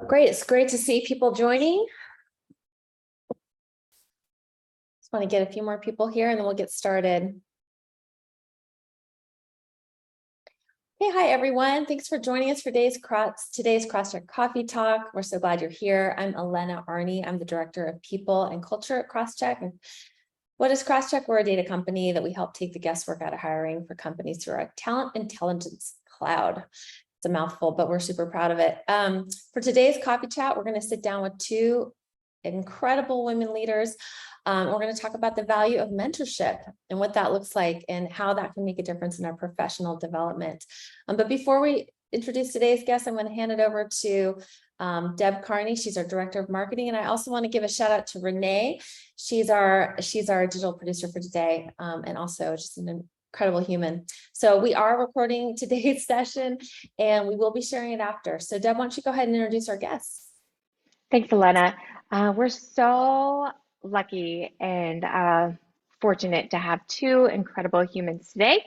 Great, it's great to see people joining. Just want to get a few more people here and then we'll get started. Hey, hi everyone. Thanks for joining us for today's Crosschq Coffee Talk. We're so glad you're here. I'm Elena Arney. I'm the Director of People and Culture at Crosschq. And what is Crosschq? We're a data company that we help take the guesswork out of hiring for companies through our talent intelligence cloud. It's a mouthful, but we're super proud of it. For today's coffee chat, we're going to sit down with two incredible women leaders. We're going to talk about the value of mentorship and what that looks like and how that can make a difference in our professional development. But before we introduce today's guest, I'm going to hand it over to Deb Carney. She's our Director of Marketing. And I also want to give a shout out to Renee. She's our digital producer for today, and also just an incredible human. So we are recording today's session and we will be sharing it after. So Deb, why don't you go ahead and introduce our guests? Thanks, Elena. We're so lucky and fortunate to have two incredible humans today.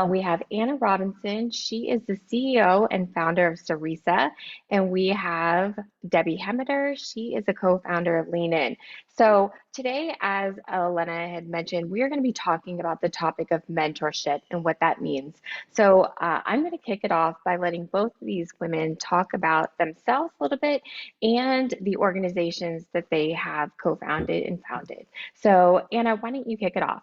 We have Anna Robinson. She is the CEO and founder of Ceresa. And we have Debi Hemmeter. She is a co-founder of Lean In. So today, as Elena had mentioned, we are going to be talking about the topic of mentorship and what that means. So I'm going to kick it off by letting both of these women talk about themselves a little bit and the organizations that they have co-founded and founded. So Anna, why don't you kick it off?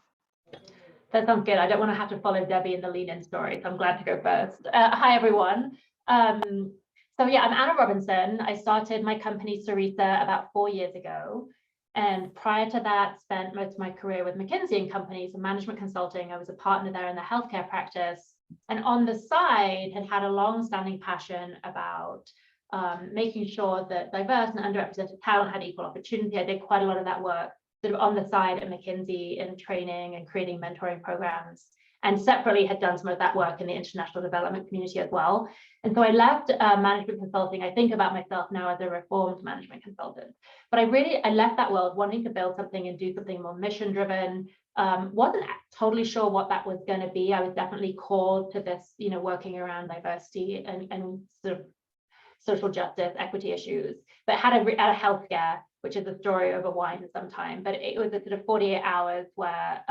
That sounds good. I don't want to have to follow Debi in the Lean In story, so I'm glad to go first. Hi, everyone. So yeah, I'm Anna Robinson. I started my company Ceresa about 4 years ago. And prior to that, spent most of my career with McKinsey and Company, so management consulting. I was a partner there in the healthcare practice. And on the side, had a long-standing passion about making sure that diverse and underrepresented talent had equal opportunity. I did quite a lot of that work sort of on the side at McKinsey in training and creating mentoring programs, and separately had done some of that work in the international development community as well. And so I left management consulting. I think about myself now as a reformed management consultant, but I left that world wanting to build something and do something more mission driven. Wasn't totally sure what that was going to be. I was definitely called to this, working around diversity and sort of social justice, equity issues, but had a healthcare, which is a story over wine sometime. But it was a sort of 48 hours where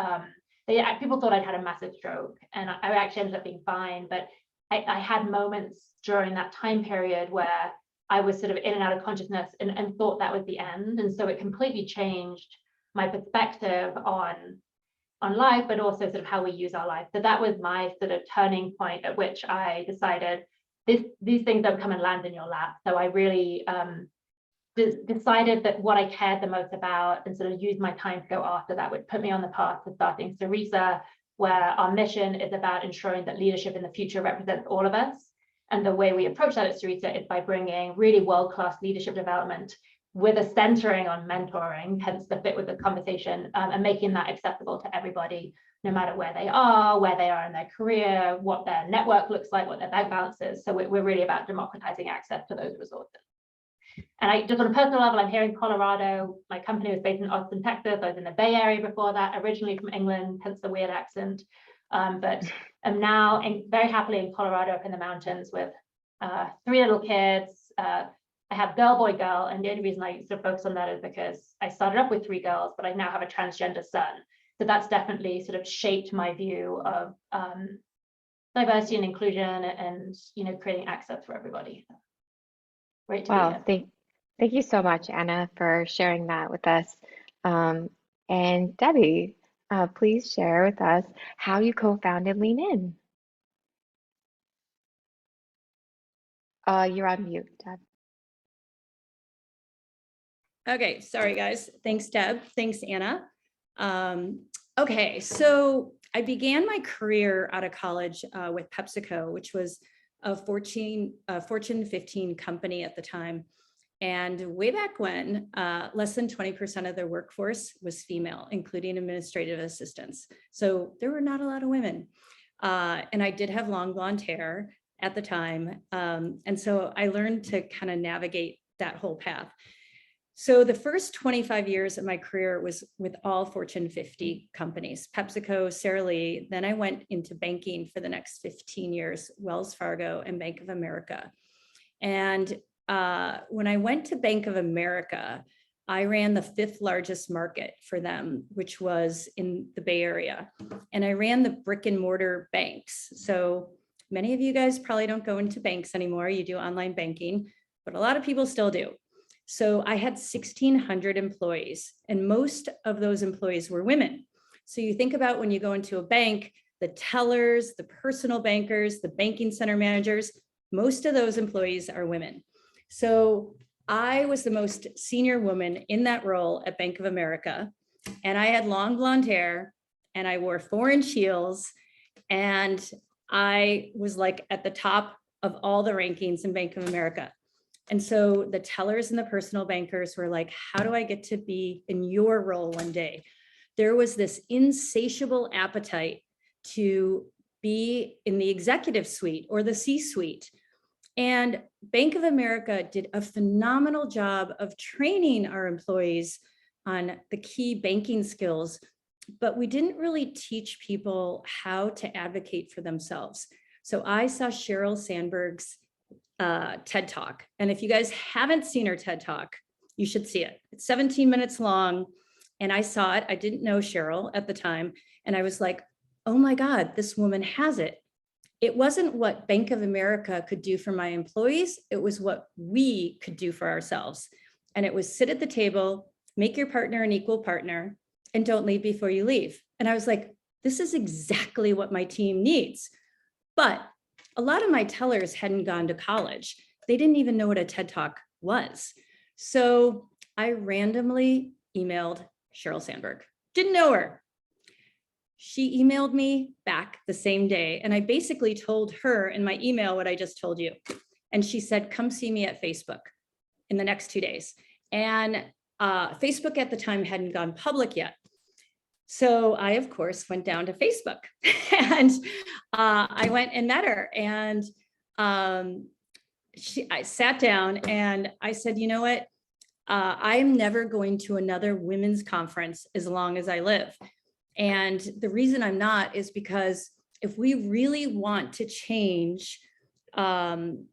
people thought I'd had a massive stroke, and I actually ended up being fine. But I had moments during that time period where I was sort of in and out of consciousness and thought that was the end. And so it completely changed my perspective on life, but also sort of how we use our life. So that was my sort of turning point at which I decided these things don't come and land in your lap. So I really decided that what I cared the most about and sort of used my time to go after that would put me on the path to starting Ceresa, where our mission is about ensuring that leadership in the future represents all of us. And the way we approach that at Ceresa is by bringing really world-class leadership development with a centering on mentoring, hence the fit with the conversation, and making that accessible to everybody, no matter where they are in their career, what their network looks like, what their bank balance is. So we're really about democratizing access to those resources. And just on a personal level, I'm here in Colorado. My company was based in Austin, Texas. I was in the Bay Area before that, originally from England, hence the weird accent. But I'm now very happily in Colorado up in the mountains with 3 little kids. I have girl, boy, girl. And the only reason I sort of focus on that is because I started up with 3 girls, but I now have a transgender son. So that's definitely sort of shaped my view of diversity and inclusion and, creating access for everybody. Great to be here. Thank you so much, Anna, for sharing that with us. And Debi, please share with us how you co-founded Lean In. You're on mute, Deb. Okay, sorry guys. Thanks, Deb. Thanks, Anna. Okay, so I began my career out of college with Pepsico, which was a Fortune 15 company at the time. And way back when, less than 20% of their workforce was female, including administrative assistants. So there were not a lot of women. And I did have long blonde hair at the time. And so I learned to kind of navigate that whole path. So the first 25 years of my career was with all Fortune 50 companies, PepsiCo, Sara Lee. Then I went into banking for the next 15 years, Wells Fargo and Bank of America. And when I went to Bank of America, I ran the 5th largest market for them, which was in the Bay Area. And I ran the brick and mortar banks. So many of you guys probably don't go into banks anymore. You do online banking, but a lot of people still do. So I had 1,600 employees, and most of those employees were women. So you think about when you go into a bank, the tellers, the personal bankers, the banking center managers, most of those employees are women. So I was the most senior woman in that role at Bank of America. And I had long blonde hair and I wore 4-inch heels. And I was like at the top of all the rankings in Bank of America. And so the tellers and the personal bankers were like, how do I get to be in your role one day? There was this insatiable appetite to be in the executive suite or the C-suite. And Bank of America did a phenomenal job of training our employees on the key banking skills, but we didn't really teach people how to advocate for themselves. So I saw Sheryl Sandberg's TED Talk. And if you guys haven't seen her TED Talk, you should see it. It's 17 minutes long. And I saw it. I didn't know Sheryl at the time. And I was like, oh my God, this woman has it. It wasn't what Bank of America could do for my employees. It was what we could do for ourselves. And it was sit at the table, make your partner an equal partner, and don't leave before you leave. And I was like, this is exactly what my team needs. But a lot of my tellers hadn't gone to college. They didn't even know what a TED Talk was. So I randomly emailed Sheryl Sandberg. Didn't know her. She emailed me back the same day. And I basically told her in my email what I just told you. And she said, come see me at Facebook in the next 2 days. And Facebook at the time hadn't gone public yet. So I, of course, went down to Facebook and I went and met her. And I sat down and I said, you know what? I am never going to another women's conference as long as I live. And the reason I'm not is because if we really want to change, women's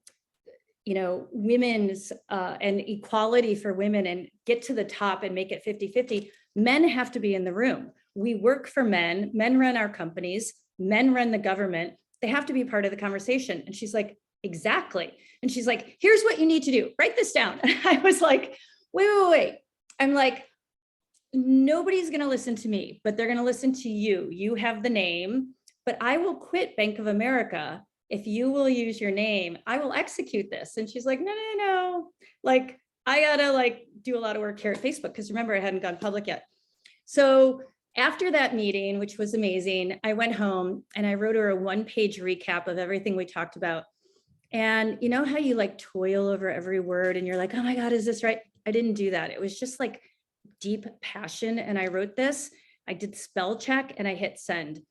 and equality for women and get to the top and make it 50-50, men have to be in the room. We work for men, men run our companies, men run the government. They have to be part of the conversation. And she's like, exactly. And she's like, here's what you need to do. Write this down. And I was like, wait. I'm like, nobody's going to listen to me, but they're going to listen to you. You have the name, but I will quit Bank of America if you will use your name. I will execute this. And she's like, no. Like, I gotta do a lot of work here at Facebook because remember, I hadn't gone public yet. So after that meeting, which was amazing, I went home and I wrote her a 1-page recap of everything we talked about. And you know how you toil over every word and you're like, oh my God, is this right? I didn't do that. It was just deep passion. And I wrote this, I did spell check and I hit send.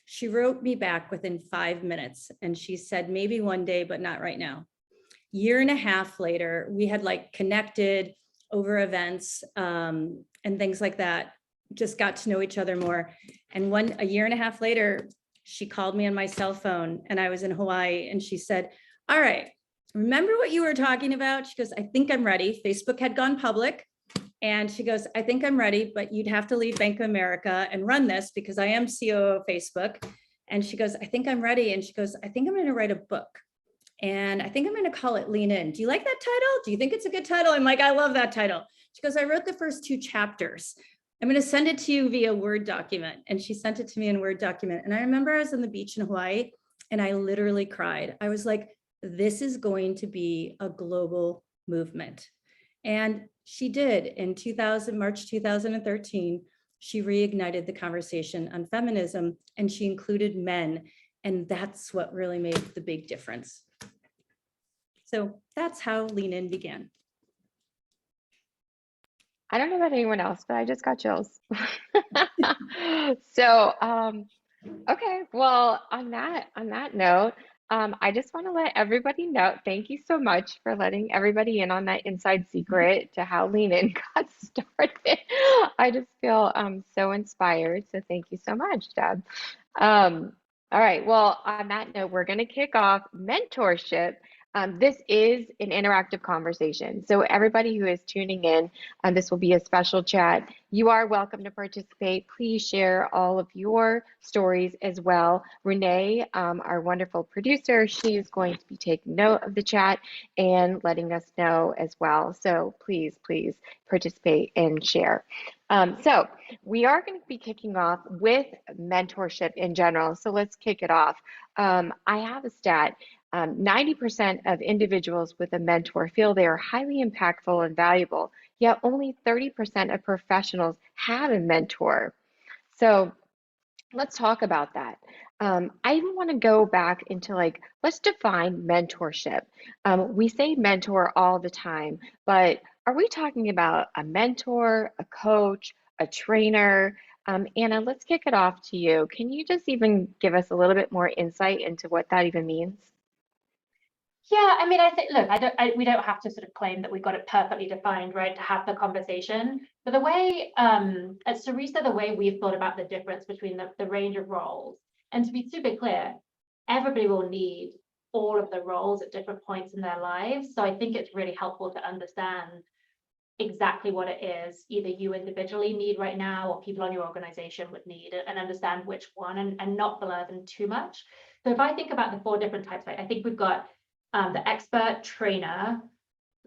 She wrote me back within 5 minutes and she said, maybe one day, but not right now. 1.5 years later, we had connected over events and things like that, just got to know each other more. And 1.5 years later, she called me on my cell phone and I was in Hawaii and she said, all right, remember what you were talking about? She goes, I think I'm ready. Facebook had gone public. And she goes, I think I'm ready, but you'd have to leave Bank of America and run this because I am COO of Facebook. And she goes, I think I'm ready. And she goes, I think I'm going to write a book. And I think I'm going to call it Lean In. Do you like that title? Do you think it's a good title? I'm like, I love that title. She goes, I wrote the first 2 chapters. I'm going to send it to you via Word document. And she sent it to me in Word document. And I remember I was on the beach in Hawaii and I literally cried. I was like, this is going to be a global movement. And she did. In March 2013, she reignited the conversation on feminism and she included men. And that's what really made the big difference. So that's how Lean In began. I don't know about anyone else, but I just got chills. So, okay, well, on that note, I just want to let everybody know, thank you so much for letting everybody in on that inside secret to how Lean In got started. I just feel so inspired. So thank you so much, Deb. All right, well, on that note, we're going to kick off mentorship. This is an interactive conversation. So everybody who is tuning in, this will be a special chat. You are welcome to participate. Please share all of your stories as well. Renee, our wonderful producer, she is going to be taking note of the chat and letting us know as well. So please participate and share. So we are going to be kicking off with mentorship in general. So let's kick it off. I have a stat. 90% of individuals with a mentor feel they are highly impactful and valuable, yet only 30% of professionals have a mentor. So let's talk about that. I even want to go back into let's define mentorship. We say mentor all the time, but are we talking about a mentor, a coach, a trainer? Anna, let's kick it off to you. Can you just even give us a little bit more insight into what that even means? Yeah, I mean, I think, look, we don't have to sort of claim that we got it perfectly defined, right, to have the conversation. But the way, at Ceresa, the way we've thought about the difference between the range of roles, and to be super clear, everybody will need all of the roles at different points in their lives. So I think it's really helpful to understand exactly what it is either you individually need right now or people on your organization would need, and understand which one, and not blur them too much. So if I think about the 4 different types, right, I think we've got the expert, trainer,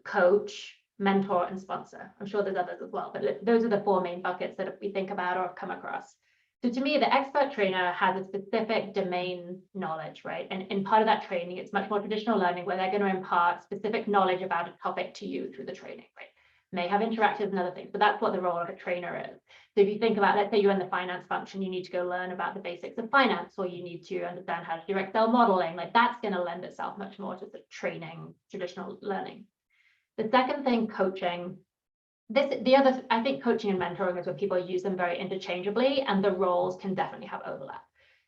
coach, mentor, and sponsor. I'm sure there's others as well, but those are the 4 main buckets that we think about or have come across. So to me, the expert trainer has a specific domain knowledge, right? And in part of that training, it's much more traditional learning where they're going to impart specific knowledge about a topic to you through the training, right? May have interactives and other things, but that's what the role of a trainer is. So if you think about, let's say you're in the finance function, you need to go learn about the basics of finance, or you need to understand how to do Excel modeling, that's going to lend itself much more to the training, traditional learning. The second thing, coaching. I think coaching and mentoring is where people use them very interchangeably, and the roles can definitely have overlap.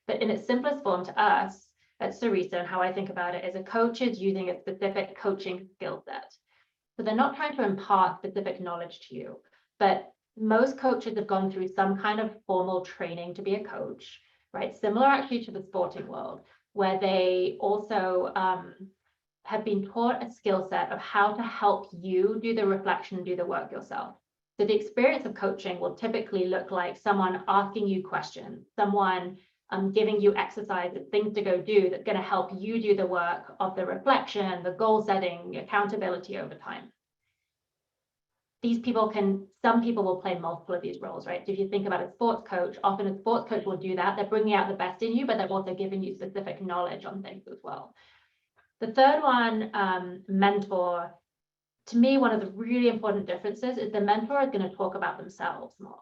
But in its simplest form to us at Ceresa, and how I think about it, is a coach is using a specific coaching skill set. So they're not trying to impart specific knowledge to you, but most coaches have gone through some kind of formal training to be a coach, right? Similar actually to the sporting world, where they also have been taught a skill set of how to help you do the reflection and do the work yourself. So the experience of coaching will typically look like someone asking you questions, someone giving you exercises, things to go do that's going to help you do the work of the reflection, the goal setting, accountability over time. Some people will play multiple of these roles, right? So if you think about a sports coach, often a sports coach will do that. They're bringing out the best in you, but they're also giving you specific knowledge on things as well. The third one, mentor. To me, one of the really important differences is the mentor is going to talk about themselves more.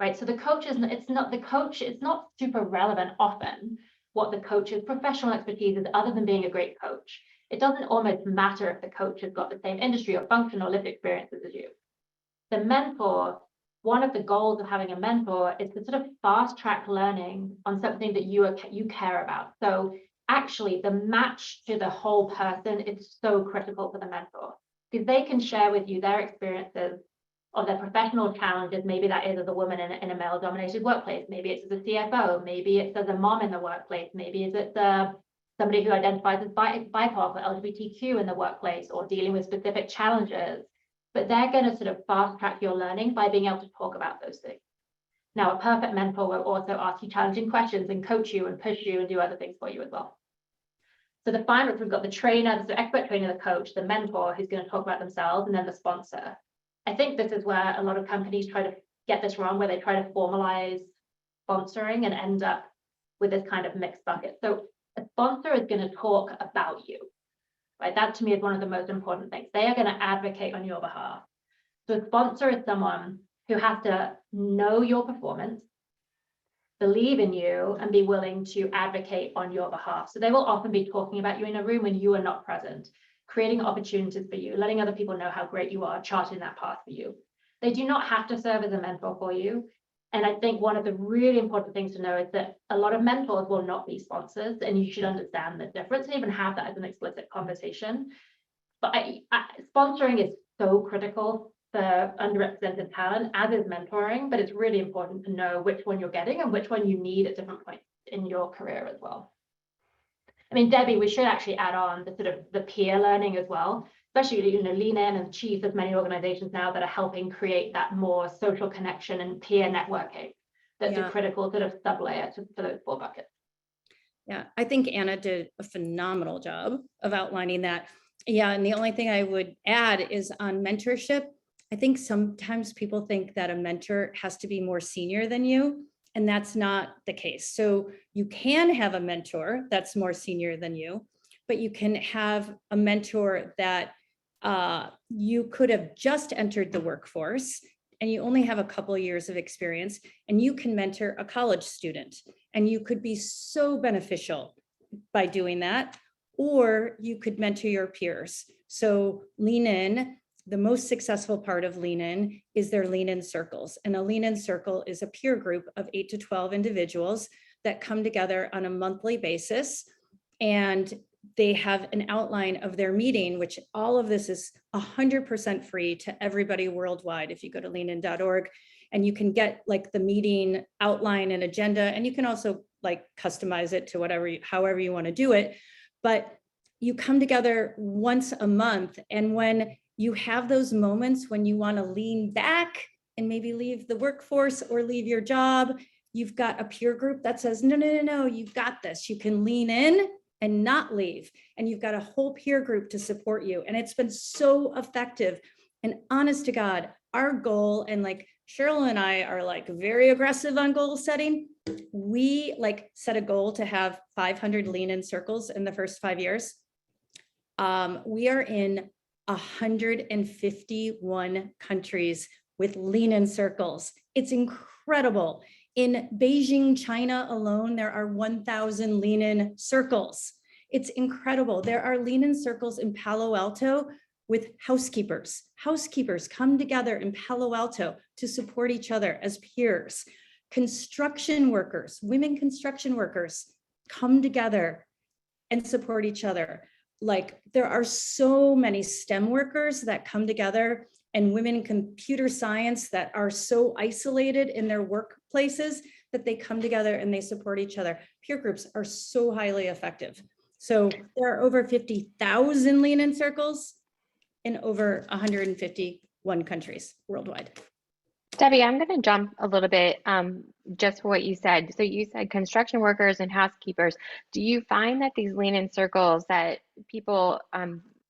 Right, so the coach it's not super relevant often what the coach's professional expertise is, other than being a great coach. It doesn't almost matter if the coach has got the same industry or function or lived experiences as you. The mentor, one of the goals of having a mentor is to sort of fast track learning on something that you care about. So actually, the match to the whole person is so critical for the mentor, because they can share with you their experiences or their professional challenges. Maybe that is as a woman in a male-dominated workplace. Maybe it's as a CFO. Maybe it's as a mom in the workplace. Maybe it's somebody who identifies as BIPOC or LGBTQ in the workplace, or dealing with specific challenges. But they're going to sort of fast-track your learning by being able to talk about those things. Now, a perfect mentor will also ask you challenging questions and coach you and push you and do other things for you as well. So the final, we've got the trainer, the expert trainer, the coach, the mentor who's going to talk about themselves, and then the sponsor. I think this is where a lot of companies try to get this wrong, where they try to formalize sponsoring and end up with this kind of mixed bucket. So a sponsor is going to talk about you, right? That to me is one of the most important things. They are going to advocate on your behalf. So a sponsor is someone who has to know your performance, believe in you, and be willing to advocate on your behalf. So they will often be talking about you in a room when you are not present, creating opportunities for you, letting other people know how great you are, charting that path for you. They do not have to serve as a mentor for you. And I think one of the really important things to know is that a lot of mentors will not be sponsors, and you should understand the difference and even have that as an explicit conversation. But sponsoring is so critical for underrepresented talent, as is mentoring, but it's really important to know which one you're getting and which one you need at different points in your career as well. I mean, Debbie, we should actually add on the sort of the peer learning as well, especially, you know, Lean In and Chief, there's many organizations now that are helping create that more social connection and peer networking. That's a critical sort of sub-layer for those 4 buckets. Yeah, I think Anna did a phenomenal job of outlining that. Yeah, and the only thing I would add is on mentorship. I think sometimes people think that a mentor has to be more senior than you, and that's not the case. So you can have a mentor that's more senior than you, but you can have a mentor that you could have just entered the workforce and you only have a couple of years of experience, and you can mentor a college student, and you could be so beneficial by doing that. Or you could mentor your peers. So Lean In, the most successful part of Lean In is their Lean In circles. And a Lean In circle is a peer group of 8 to 12 individuals that come together on a monthly basis. And they have an outline of their meeting, which all of this is 100% free to everybody worldwide. If you go to leanin.org, and you can get like the meeting outline and agenda, and you can also like customize it to however you want to do it. But you come together once a month. And when you have those moments when you want to lean back and maybe leave the workforce or leave your job, you've got a peer group that says, no, you've got this. You can lean in and not leave. And you've got a whole peer group to support you. And it's been so effective. And honest to God, our goal, and like Cheryl and I are like very aggressive on goal setting. We like set a goal to have 500 Lean In circles in the first 5 years. We are in 151 countries with Lean In circles. It's incredible. In Beijing, China alone, there are 1,000 Lean In circles. It's incredible. There are Lean In circles in Palo Alto with housekeepers. Housekeepers come together in Palo Alto to support each other as peers. Construction workers, women construction workers come together and support each other. Like there are so many STEM workers that come together, and women in computer science that are so isolated in their workplaces that they come together and they support each other. Peer groups are so highly effective. So there are over 50,000 Lean In circles in over 151 countries worldwide. Debbie, I'm going to jump a little bit just for what you said. So you said construction workers and housekeepers. Do you find that these Lean In circles that people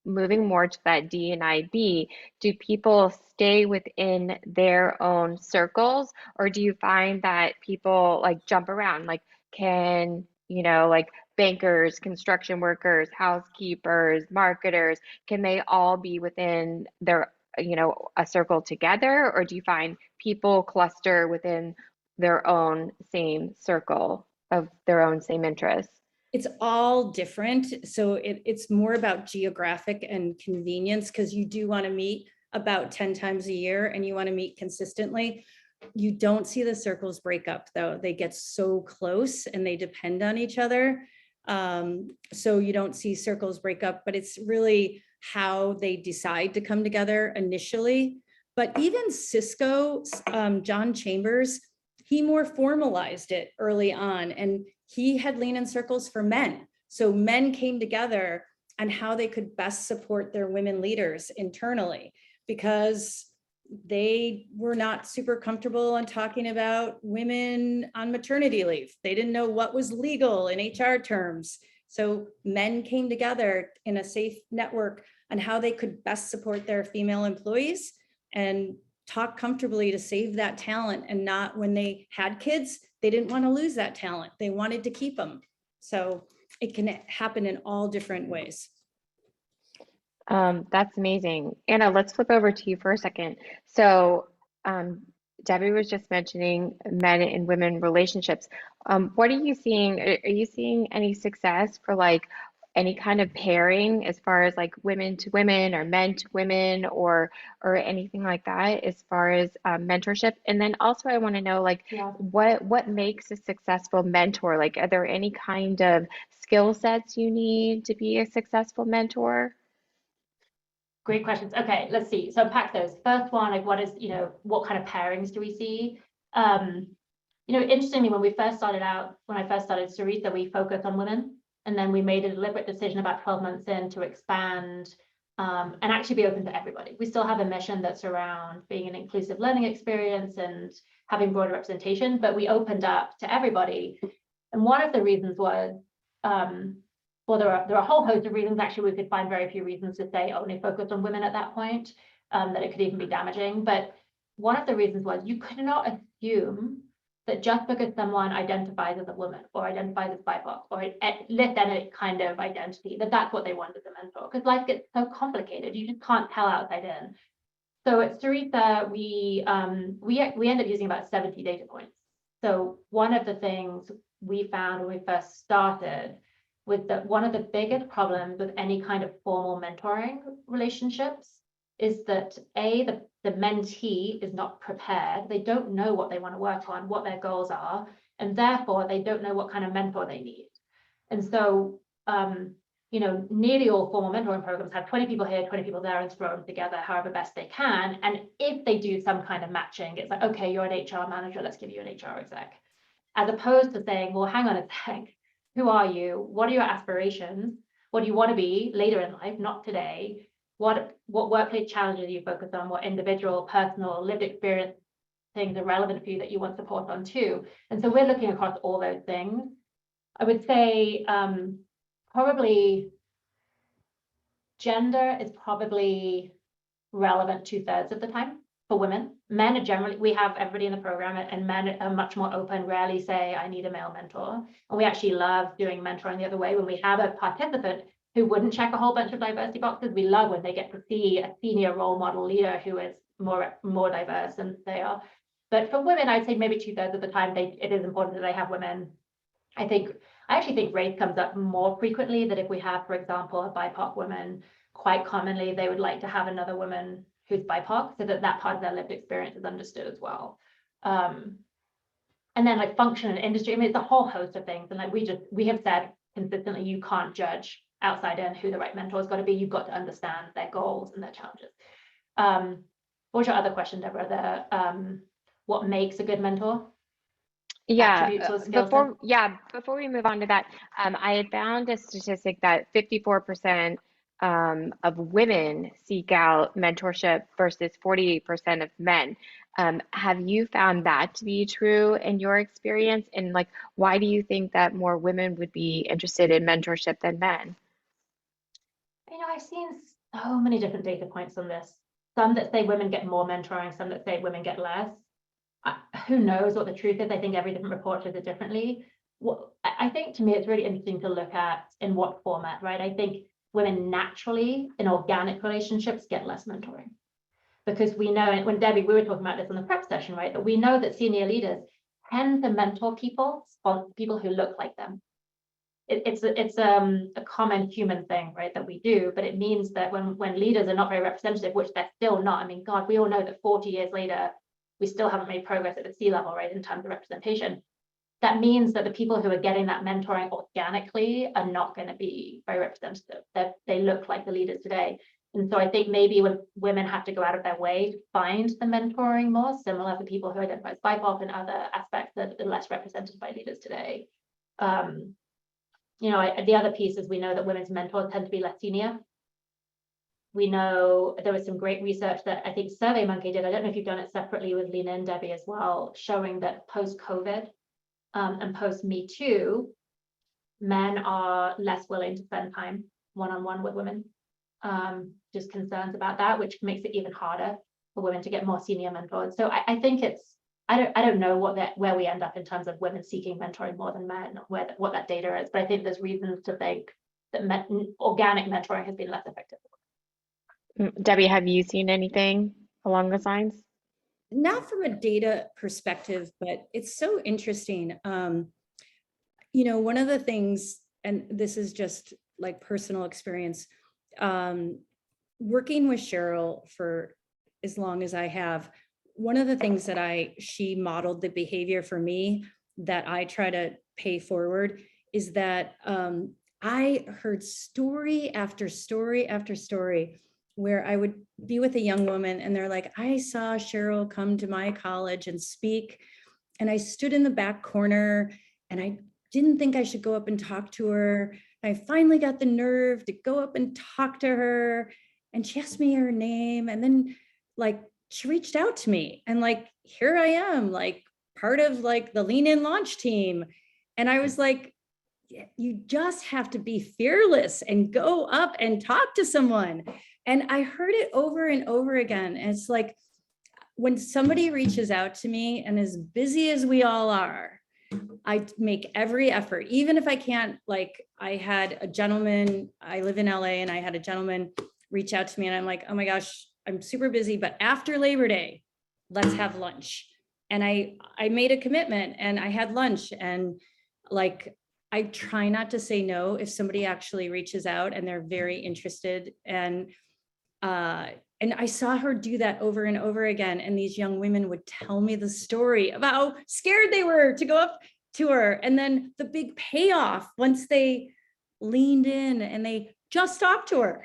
moving more to that DEIB, do people stay within their own circles, or do you find that people like jump around? Like can, you know, like bankers, construction workers, housekeepers, marketers, can they all be within their, you know, a circle together, or do you find people cluster within their own same circle of their own same interests? It's all different. So it's more about geographic and convenience, because you do want to meet about 10 times a year and you want to meet consistently. You don't see the circles break up though. They get so close and they depend on each other. So you don't see circles break up, but it's really how they decide to come together initially. But even Cisco, John Chambers, he more formalized it early on, and he had Lean In circles for men. So men came together on how they could best support their women leaders internally, because they were not super comfortable on talking about women on maternity leave. They didn't know what was legal in HR terms. So men came together in a safe network on how they could best support their female employees and talk comfortably to save that talent, and not when they had kids, they didn't want to lose that talent. They wanted to keep them. So it can happen in all different ways. That's amazing. Anna, let's flip over to you for a second. So Debbie was just mentioning men and women relationships. What are you seeing? Are you seeing any success for like any kind of pairing as far as like women to women or men to women or anything like that as far as mentorship? And then also I want to know like what makes a successful mentor? Like are there any kind of skill sets you need to be a successful mentor? Great questions. Okay, let's see. So unpack those. First one, like what is, you know, what kind of pairings do we see? You know, interestingly, when I first started Ceresa, we focused on women. And then we made a deliberate decision about 12 months in to expand and actually be open to everybody. We still have a mission that's around being an inclusive learning experience and having broader representation, but we opened up to everybody. And one of the reasons was, well, there are a whole host of reasons. Actually, we could find very few reasons to say only focus on women at that point, that it could even be damaging. But one of the reasons was you could not assume that just because someone identifies as a woman or identifies as BIPOC or lists any kind of identity, that's what they want as a mentor, because life gets so complicated. You just can't tell outside in. So at Ceresa, we end up using about 70 data points. So one of the things we found when we first started was that one of the biggest problems with any kind of formal mentoring relationships is that the mentee is not prepared. They don't know what they want to work on, what their goals are, and therefore they don't know what kind of mentor they need. And so, nearly all formal mentoring programs have 20 people here, 20 people there, and throw them together however best they can. And if they do some kind of matching, it's like, okay, you're an HR manager, let's give you an HR exec. As opposed to saying, well, hang on a sec, who are you? What are your aspirations? What do you want to be later in life, not today? What workplace challenges you focus on? What individual, personal, lived experience things are relevant for you that you want support on too? And so we're looking across all those things. I would say probably gender is probably relevant 2/3 of the time for women. Men are generally, we have everybody in the program, and men are much more open, rarely say, I need a male mentor. And we actually love doing mentoring the other way. When we have a participant who wouldn't check a whole bunch of diversity boxes, we love when they get to see a senior role model leader who is more diverse than they are. But for women, I'd say maybe 2/3 of the time, it is important that they have women. I actually think race comes up more frequently, that if we have, for example, a BIPOC woman, quite commonly they would like to have another woman who's BIPOC, so that part of their lived experience is understood as well. And then like function and industry, I mean, it's a whole host of things. And like we have said consistently, you can't judge outside in who the right mentor has got to be. You've got to understand their goals and their challenges. What was your other question, Deborah? What makes a good mentor? Yeah, before we move on to that, I had found a statistic that 54% of women seek out mentorship versus 48% of men. Have you found that to be true in your experience? And like, why do you think that more women would be interested in mentorship than men? I've seen so many different data points on this. Some that say women get more mentoring, some that say women get less. Who knows what the truth is? I think every different report says it differently. I think to me, it's really interesting to look at in what format, right? I think women naturally in organic relationships get less mentoring, because we know, and when Debbie, we were talking about this in the prep session, right? That we know that senior leaders tend to mentor people who look like them. It's a common human thing, right, that we do, but it means that when leaders are not very representative, which they're still not, I mean, God, we all know that 40 years later, we still haven't made progress at the C-level, right, in terms of representation. That means that the people who are getting that mentoring organically are not going to be very representative. They look like the leaders today. And so I think maybe when women have to go out of their way to find the mentoring more similar to people who identify as BIPOC and other aspects that are less represented by leaders today. The other piece is we know that women's mentors tend to be less senior. We know there was some great research that I think SurveyMonkey did. I don't know if you've done it separately with Lean In, Debbie, as well, showing that post-COVID and post-Me Too, men are less willing to spend time one-on-one with women. Just concerns about that, which makes it even harder for women to get more senior mentors. So I think I don't know where we end up in terms of women seeking mentoring more than men, what that data is, but I think there's reasons to think that organic mentoring has been less effective. Debbie, have you seen anything along those lines? Not from a data perspective, but it's so interesting. One of the things, and this is just like personal experience, working with Cheryl for as long as I have, one of the things that she modeled the behavior for me that I try to pay forward is that I heard story after story after story where I would be with a young woman and they're like, I saw Cheryl come to my college and speak, and I stood in the back corner and I didn't think I should go up and talk to her. I finally got the nerve to go up and talk to her, and she asked me her name, and then like she reached out to me, and like here I am, like part of like the Lean In launch team. And I was like, you just have to be fearless and go up and talk to someone. And I heard it over and over again. And it's like, when somebody reaches out to me, and as busy as we all are, I make every effort, even if I can't. Like, I had a gentleman, I live in LA, and I had a gentleman reach out to me, and I'm like, oh my gosh, I'm super busy, but after Labor Day, let's have lunch. And I made a commitment, and I had lunch, and like, I try not to say no if somebody actually reaches out and they're very interested. And I saw her do that over and over again. And these young women would tell me the story about how scared they were to go up to her. And then the big payoff once they leaned in and they just talked to her.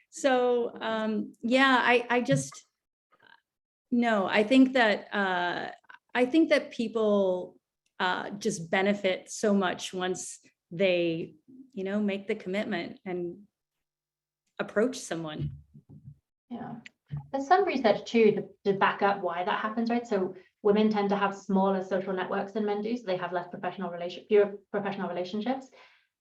So yeah, I just, no, I think that people just benefit so much once they, make the commitment and approach someone. Yeah, there's some research too to back up why that happens, right? So women tend to have smaller social networks than men do, so they have fewer professional relationships.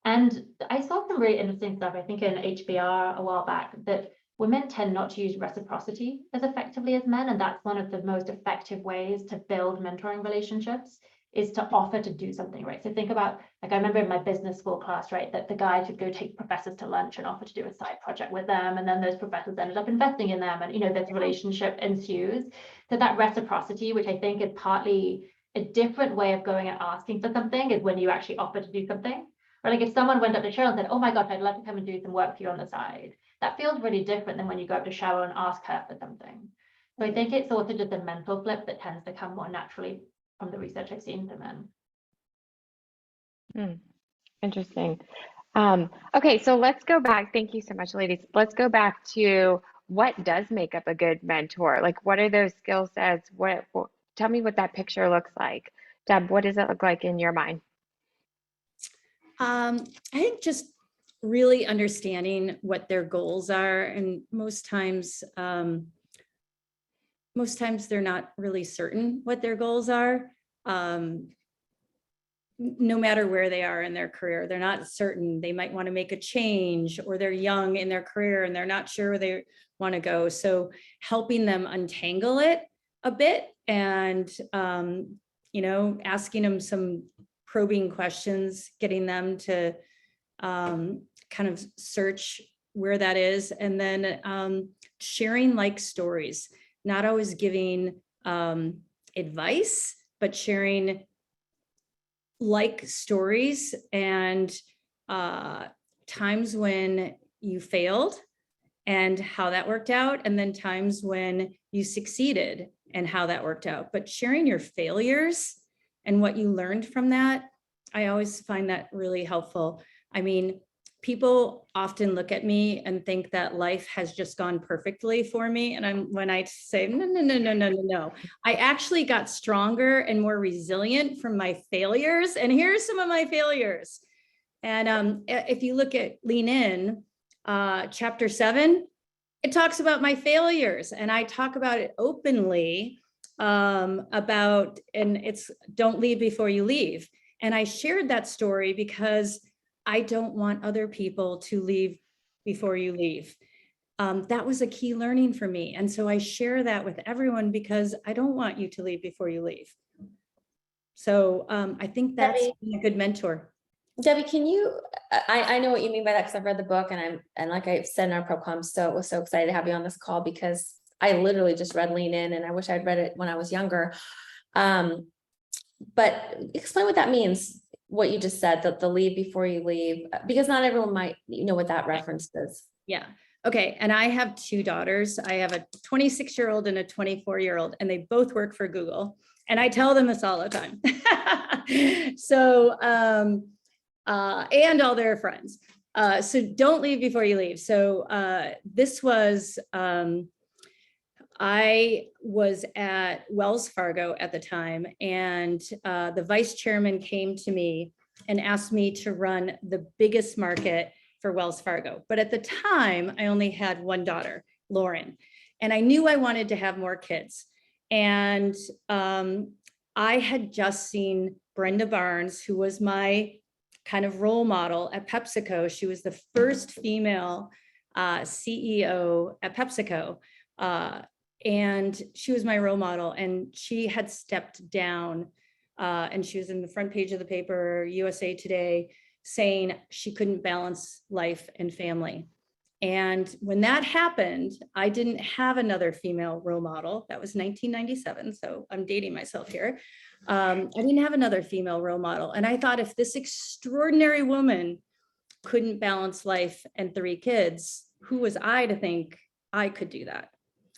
And I saw some really interesting stuff, I think in HBR a while back, that women tend not to use reciprocity as effectively as men, and that's one of the most effective ways to build mentoring relationships, is to offer to do something, right? So think about, like, I remember in my business school class, right, that the guys would go take professors to lunch and offer to do a side project with them, and then those professors ended up investing in them, and this relationship ensues. So that reciprocity, which I think is partly a different way of going and asking for something, is when you actually offer to do something. Or like if someone went up to Cheryl and said, oh my gosh, I'd love to come and do some work for you on the side. That feels really different than when you go up to Cheryl and ask her for something. So I think it's also just a mental flip that tends to come more naturally from the research I've seen to men. Interesting. Okay, so let's go back. Thank you so much, ladies. Let's go back to what does make up a good mentor. Like, what are those skill sets? Tell me what that picture looks like. Deb, what does it look like in your mind? I think just really understanding what their goals are, and most times they're not really certain what their goals are. No matter where they are in their career, they're not certain. They might want to make a change, or they're young in their career and they're not sure where they want to go. So helping them untangle it a bit, and asking them some probing questions, getting them to kind of search where that is, and then sharing like stories, not always giving advice, but sharing like stories and times when you failed and how that worked out, and then times when you succeeded and how that worked out. But sharing your failures and what you learned from that, I always find that really helpful. I mean, people often look at me and think that life has just gone perfectly for me. And when I say, no, I actually got stronger and more resilient from my failures. And here's some of my failures. And if you look at Lean In, chapter 7, it talks about my failures, and I talk about it openly and it's don't leave before you leave. And I shared that story because I don't want other people to leave before you leave. That was a key learning for me. And so I share that with everyone because I don't want you to leave before you leave. So I think that's a good mentor. Debbie, can you, I know what you mean by that because I've read the book, and like I've said in our ProCom, so was so excited to have you on this call because I literally just read Lean In, and I wish I'd read it when I was younger. But explain what that means, what you just said, that the leave before you leave, because not everyone might know what that reference is. Yeah. Okay. And I have two daughters. I have a 26-year-old and a 24-year-old, and they both work for Google. And I tell them this all the time. So, and all their friends. So don't leave before you leave. So this was I was at Wells Fargo at the time, and the vice chairman came to me and asked me to run the biggest market for Wells Fargo. But at the time, I only had one daughter, Lauren, and I knew I wanted to have more kids. And I had just seen Brenda Barnes, who was my kind of role model at Pepsico. She was the first female CEO at PepsiCo. And she was my role model, and she had stepped down, and she was in the front page of the paper, USA Today, saying she couldn't balance life and family. And when that happened, I didn't have another female role model. That was 1997, so I'm dating myself here. I didn't have another female role model. And I thought, if this extraordinary woman couldn't balance life and 3 kids, who was I to think I could do that?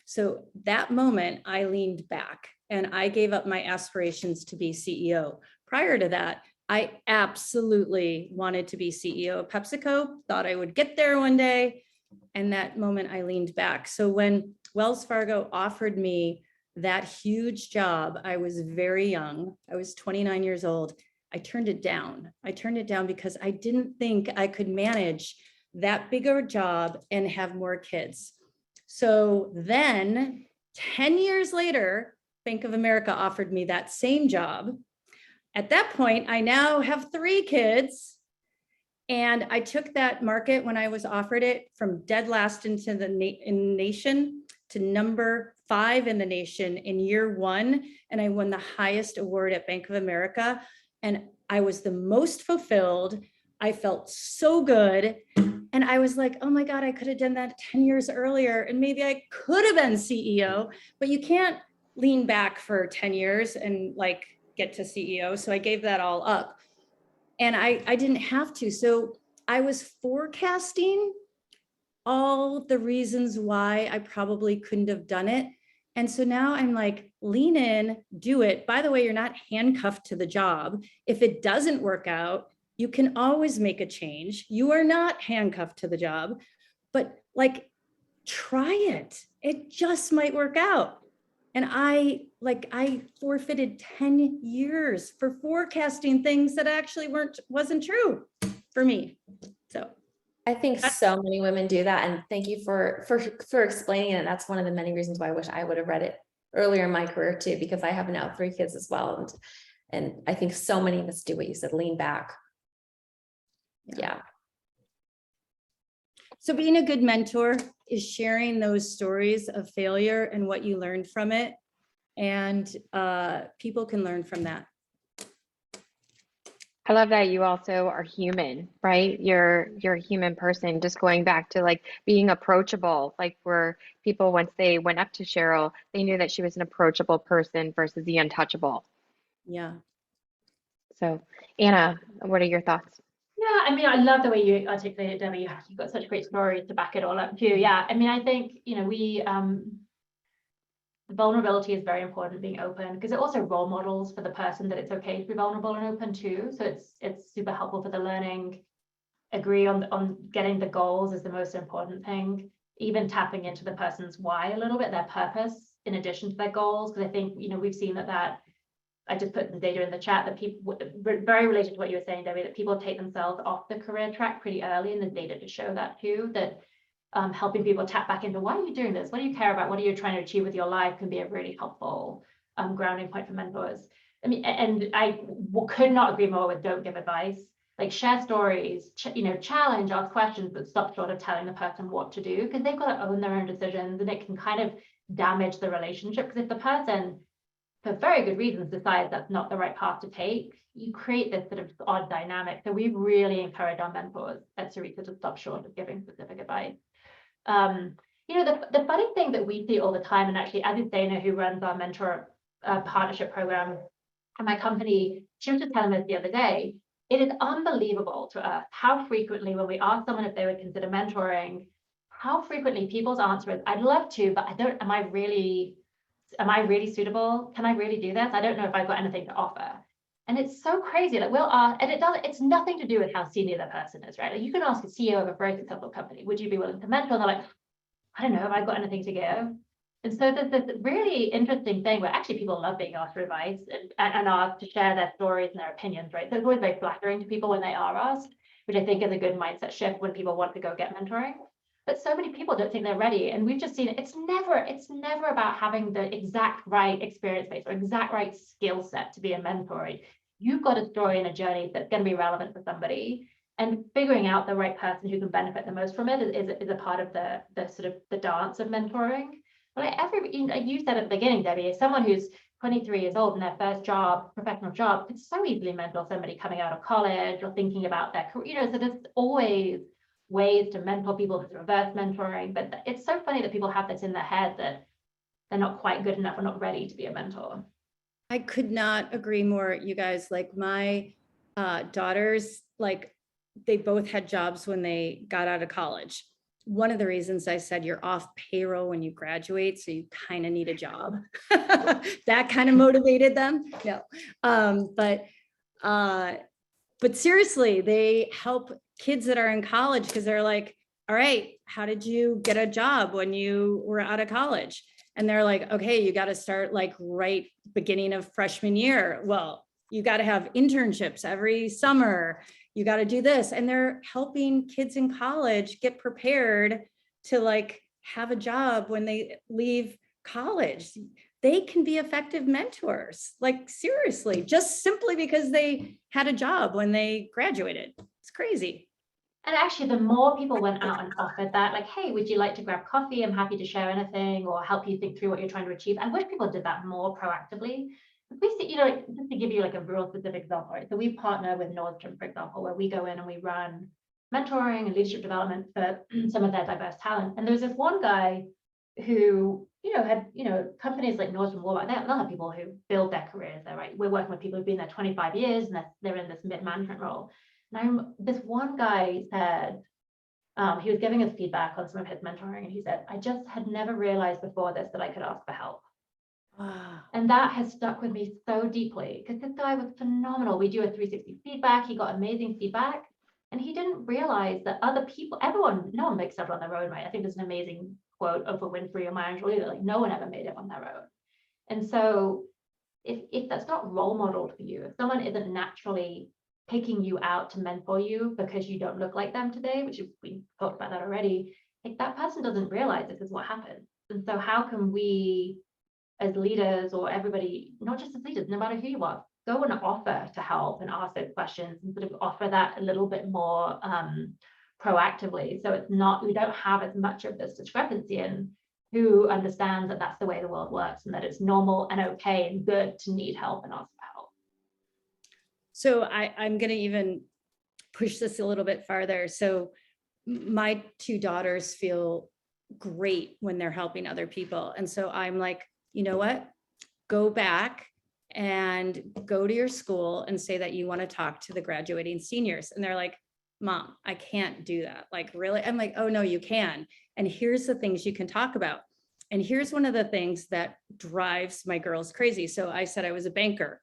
So that moment, I leaned back and I gave up my aspirations to be CEO. Prior to that, I absolutely wanted to be CEO of PepsiCo, thought I would get there one day. And that moment I leaned back. So when Wells Fargo offered me that huge job, I was very young. I was 29 years old. I turned it down. I turned it down because I didn't think I could manage that bigger job and have more kids. So then 10 years later, Bank of America offered me that same job. At that point, I now have 3 kids. And I took that market when I was offered it from dead last into the nation to number 5 in the nation in year 1. And I won the highest award at Bank of America. And I was the most fulfilled. I felt so good. And I was like, oh my God, I could have done that 10 years earlier. And maybe I could have been CEO, but you can't lean back for 10 years and like get to CEO. So I gave that all up. And I didn't have to. So I was forecasting all the reasons why I probably couldn't have done it. And so now I'm like, lean in, do it. By the way, you're not handcuffed to the job. If it doesn't work out, you can always make a change. You are not handcuffed to the job, but like, try it. It just might work out. And I forfeited 10 years for forecasting things that actually wasn't true for me. So I think so many women do that. And thank you for explaining it. That's one of the many reasons why I wish I would have read it earlier in my career too, because I have now 3 kids as well. And I think so many of us do what you said, lean back. Yeah. So being a good mentor is sharing those stories of failure and what you learned from it. And people can learn from that. I love that you also are human, right? You're a human person. Just going back to like being approachable, like where people, once they went up to Cheryl, they knew that she was an approachable person versus the untouchable. Yeah. So Anna, what are your thoughts? Yeah, I mean, I love the way you articulated, Debbie. You've got such great stories to back it all up too. Yeah, I mean, I think, you know, vulnerability is very important, being open, because it also role models for the person that it's okay to be vulnerable and open too. So it's super helpful for the learning. Agree on getting the goals is the most important thing. Even tapping into the person's why a little bit, their purpose in addition to their goals, because I think, you know, we've seen that I just put the data in the chat that people, very related to what you were saying, Debbie, that people take themselves off the career track pretty early, and the data to show that too, that helping people tap back into why are you doing this? What do you care about? What are you trying to achieve with your life can be a really helpful grounding point for mentors. I mean, and I could not agree more with don't give advice. Like, share stories, challenge, ask questions, but stop short of telling the person what to do, because they've got to own their own decisions, and it can kind of damage the relationship. Because if the person, for very good reasons, decides that's not the right path to take, you create this sort of odd dynamic. So we really encourage our mentors at Ceresa to stop short of giving specific advice. The funny thing that we see all the time, and actually Abby Dana, who runs our mentor partnership program at my company, she was just telling us the other day, it is unbelievable to us how frequently, when we ask someone if they would consider mentoring, how frequently people's answer is, I'd love to, but I don't, am I really suitable? Can I really do this? I don't know if I've got anything to offer. And it's so crazy. Like, it's nothing to do with how senior the person is, right? Like, you can ask a CEO of a very successful company, would you be willing to mentor? And they're like, I don't know, have I got anything to give? And so there's this really interesting thing where actually people love being asked for advice and asked to share their stories and their opinions, right? So it's always very flattering to people when they are asked, which I think is a good mindset shift when people want to go get mentoring. But so many people don't think they're ready. And we've just seen it's never about having the exact right experience base or exact right skill set to be a mentor. You've got a story and a journey that's going to be relevant for somebody. And figuring out the right person who can benefit the most from it is a part of the sort of the dance of mentoring. But you said at the beginning, Debbie, as someone who's 23 years old in their first job, professional job, it's so easily mentor somebody coming out of college or thinking about their career. So there's always ways to mentor people, to reverse mentoring. But it's so funny that people have this in their head that they're not quite good enough or not ready to be a mentor. I could not agree more, you guys. Like my daughters, like they both had jobs when they got out of college. One of the reasons I said you're off payroll when you graduate, so you kind of need a job. That kind of motivated them. No, but seriously, they help kids that are in college because they're like, all right, how did you get a job when you were out of college? And they're like, okay, you got to start like right beginning of freshman year. Well, you got to have internships every summer. You got to do this. And they're helping kids in college get prepared to like have a job when they leave college. They can be effective mentors, like seriously, just simply because they had a job when they graduated. It's crazy. And actually, the more people went out and offered that, like, hey, would you like to grab coffee? I'm happy to share anything or help you think through what you're trying to achieve. I wish people did that more proactively. We see, just to give you like a real specific example, right? So we partner with Nordstrom, for example, where we go in and we run mentoring and leadership development for some of their diverse talent. And there's this one guy who, had, companies like Nordstrom, Walmart, they'll have people who build their careers there, right? We're working with people who've been there 25 years and they're in this mid-management role. And this one guy said, he was giving us feedback on some of his mentoring, and he said, I just had never realized before this that I could ask for help. Wow. And that has stuck with me so deeply because this guy was phenomenal. We do a 360 feedback. He got amazing feedback. And he didn't realize that other people, no one makes it on their own, right? I think there's an amazing quote of Oprah Winfrey or Maya Angelou that like no one ever made it on their own. And so if that's not role modeled for you, if someone isn't naturally picking you out to mentor you because you don't look like them today, which we talked about that already, like that person doesn't realize this is what happens. And so how can we as leaders or everybody, not just as leaders, no matter who you are, go and offer to help and ask those questions and sort of offer that a little bit more proactively. So it's not, we don't have as much of this discrepancy in who understands that that's the way the world works and that it's normal and okay and good to need help and ask for help. So I'm going to even push this a little bit farther. So my two daughters feel great when they're helping other people. And so I'm like, you know what? Go back and go to your school and say that you want to talk to the graduating seniors. And they're like, Mom, I can't do that. Like, really? I'm like, oh no, you can. And here's the things you can talk about. And here's one of the things that drives my girls crazy. So I said I was a banker.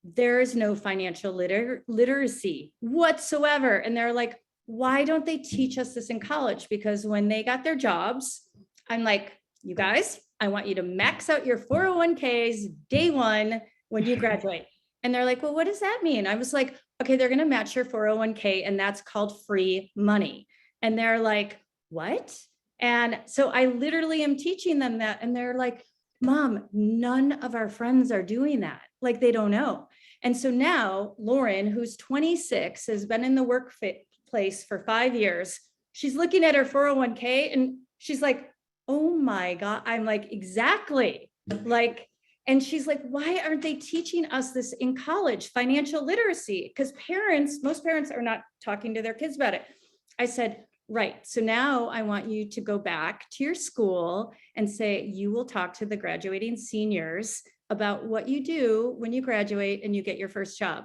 There is no financial literacy whatsoever. And they're like, why don't they teach us this in college? Because when they got their jobs, I'm like, you guys, I want you to max out your 401ks day one when you graduate. And they're like, well, what does that mean? I was like, okay, they're going to match your 401k and that's called free money. And they're like, what? And so I literally am teaching them that. And they're like, Mom, none of our friends are doing that. Like they don't know. And so now Lauren, who's 26, has been in the workplace for 5 years. She's looking at her 401k and she's like, oh my God. I'm like, exactly. Like, and she's like, why aren't they teaching us this in college, financial literacy? Because most parents are not talking to their kids about it. I said, right. So now I want you to go back to your school and say, you will talk to the graduating seniors about what you do when you graduate and you get your first job.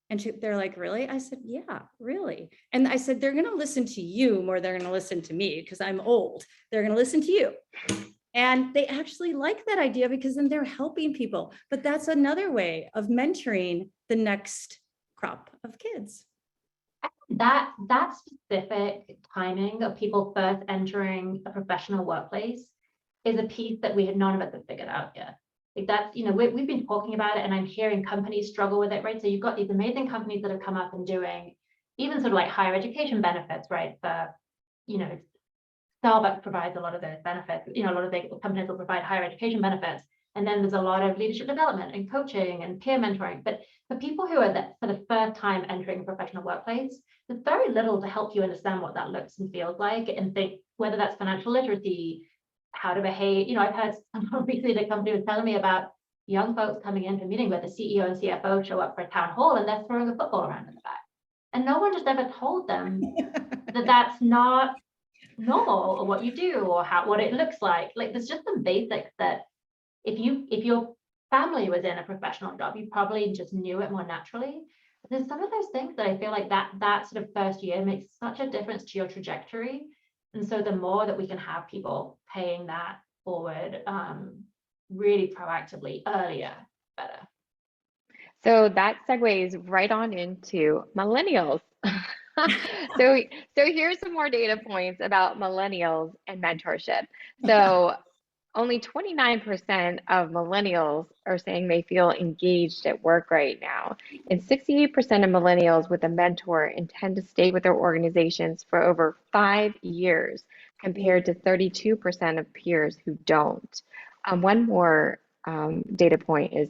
And they're like, really? I said, yeah, really. And I said, they're going to listen to you more than they're going to listen to me because I'm old. They're going to listen to you. And they actually like that idea because then they're helping people. But that's another way of mentoring the next crop of kids. That specific timing of people first entering a professional workplace is a piece that none of us have figured out yet. Like that's, we've been talking about it, and I'm hearing companies struggle with it, right? So you've got these amazing companies that have come up and doing even sort of like higher education benefits, right? For, Starbucks provides a lot of those benefits. A lot of big companies will provide higher education benefits. And then there's a lot of leadership development and coaching and peer mentoring. But for people who are for the first time entering a professional workplace, there's very little to help you understand what that looks and feels like, and think whether that's financial literacy, how to behave. I've heard recently the company was telling me about young folks coming in for a meeting where the CEO and CFO show up for a town hall and they're throwing a football around in the back. And no one just ever told them that that's not normal, or what you do, or what it looks like. Like there's just some basics that if your family was in a professional job, you probably just knew it more naturally. There's some of those things that I feel like that sort of first year makes such a difference to your trajectory. And so the more that we can have people paying that forward, really proactively earlier, better. So that segues right on into millennials. So here's some more data points about millennials and mentorship. So only 29% of millennials are saying they feel engaged at work right now. And 68% of millennials with a mentor intend to stay with their organizations for over 5 years, compared to 32% of peers who don't. One more data point is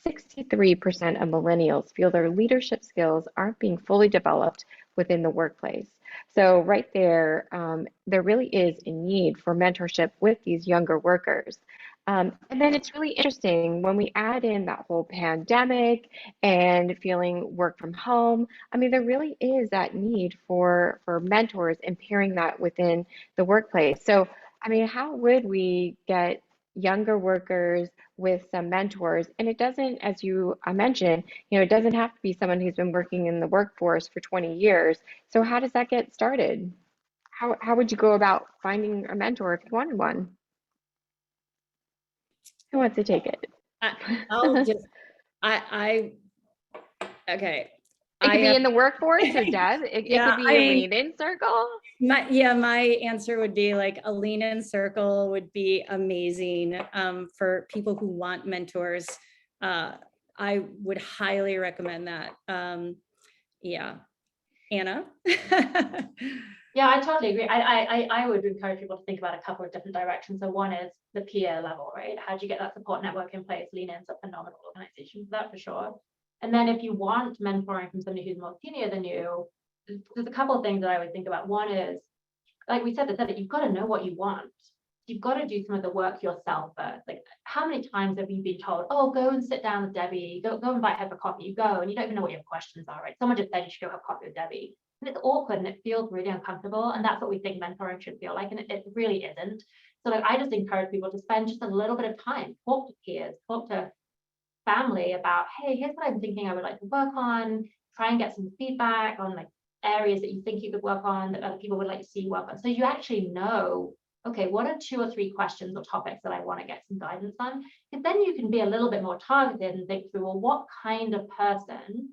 63% of millennials feel their leadership skills aren't being fully developed within the workplace. So right there, there really is a need for mentorship with these younger workers. And then it's really interesting when we add in that whole pandemic and feeling work from home. I mean, there really is that need for mentors and pairing that within the workplace. So, I mean, how would we get younger workers with some mentors? And it doesn't, as you mentioned, it doesn't have to be someone who's been working in the workforce for 20 years. So how does that get started? How would you go about finding a mentor if you wanted one? Who wants to take it? I'll just, okay. It could be in the workforce, or Deb. It could be a lean-in circle. My answer would be like a lean-in circle would be amazing for people who want mentors. I would highly recommend that. Anna? Yeah, I totally agree. I would encourage people to think about a couple of different directions. So one is the peer level, right? How do you get that support network in place? Lean-in's a phenomenal organization for that, for sure. And then if you want mentoring from somebody who's more senior than you, there's a couple of things that I would think about. One is, like we said, that you've got to know what you want. You've got to do some of the work yourself first. Like, how many times have you been told, oh, go and sit down with Debbie, go invite her for coffee, you go, and you don't even know what your questions are, right? Someone just said you should go have coffee with Debbie. And it's awkward and it feels really uncomfortable. And that's what we think mentoring should feel like. And it really isn't. So like, I just encourage people to spend just a little bit of time, talk to peers, talk to family about, hey, here's what I'm thinking I would like to work on, try and get some feedback on like areas that you think you could work on, that other people would like to see you work on. So you actually know, okay, what are 2 or 3 questions or topics that I want to get some guidance on? Because then you can be a little bit more targeted and think through, well, what kind of person,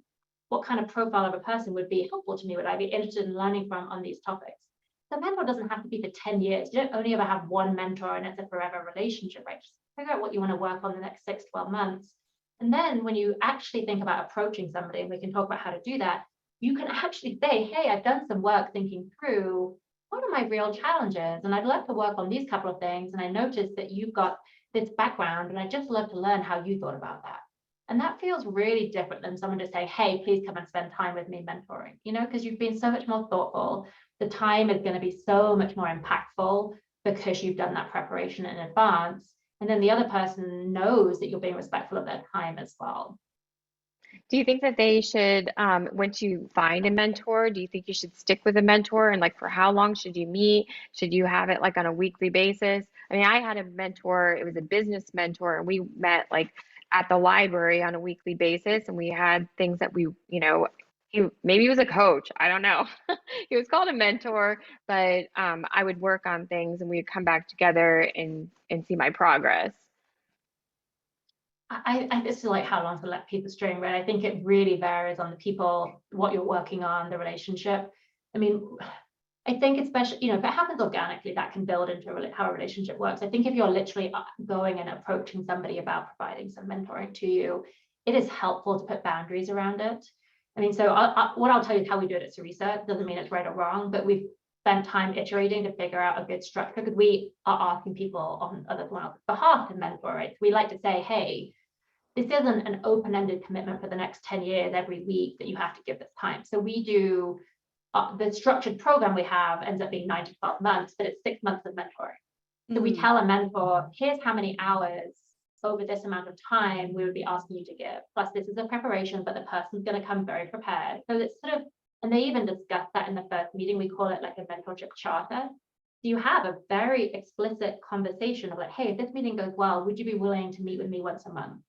what kind of profile of a person would be helpful to me? Would I be interested in learning from on these topics? The mentor doesn't have to be for 10 years. You don't only ever have one mentor and it's a forever relationship, right? Just figure out what you want to work on the next 6, 12 months. And then when you actually think about approaching somebody, and we can talk about how to do that, you can actually say, hey, I've done some work thinking through what are my real challenges? And I'd love to work on these couple of things. And I noticed that you've got this background and I'd just love to learn how you thought about that. And that feels really different than someone to say, hey, please come and spend time with me mentoring, because you've been so much more thoughtful. The time is going to be so much more impactful because you've done that preparation in advance. And then the other person knows that you're being respectful of their time as well. Do you think that they should, once you find a mentor, do you think you should stick with a mentor? And like, for how long should you meet? Should you have it like on a weekly basis? I mean, I had a mentor, it was a business mentor, and we met like at the library on a weekly basis. And we had things that we, maybe he was a coach, I don't know. He was called a mentor, but I would work on things and we'd come back together and see my progress. I just like how long to let people string, right? I think it really varies on the people, what you're working on, the relationship. I mean, I think especially, you know, if it happens organically, that can build into how a relationship works. I think if you're literally going and approaching somebody about providing some mentoring to you, it is helpful to put boundaries around it. I mean, so what I'll tell you is how we do it at Ceresa. It doesn't mean it's right or wrong, but we've spent time iterating to figure out a good structure, because we are asking people on other people's behalf to mentor, right? So we like to say, hey, this isn't an open-ended commitment for the next 10 years every week that you have to give this time. So we do the structured program we have ends up being 9 to 12 months, but it's 6 months of mentoring. So we tell a mentor, here's how many hours over this amount of time we would be asking you to give. Plus, this is a preparation, but the person's going to come very prepared. So it's sort of, and they even discuss that in the first meeting. We call it like a mentorship charter. So you have a very explicit conversation of like, hey, if this meeting goes well, would you be willing to meet with me once a month?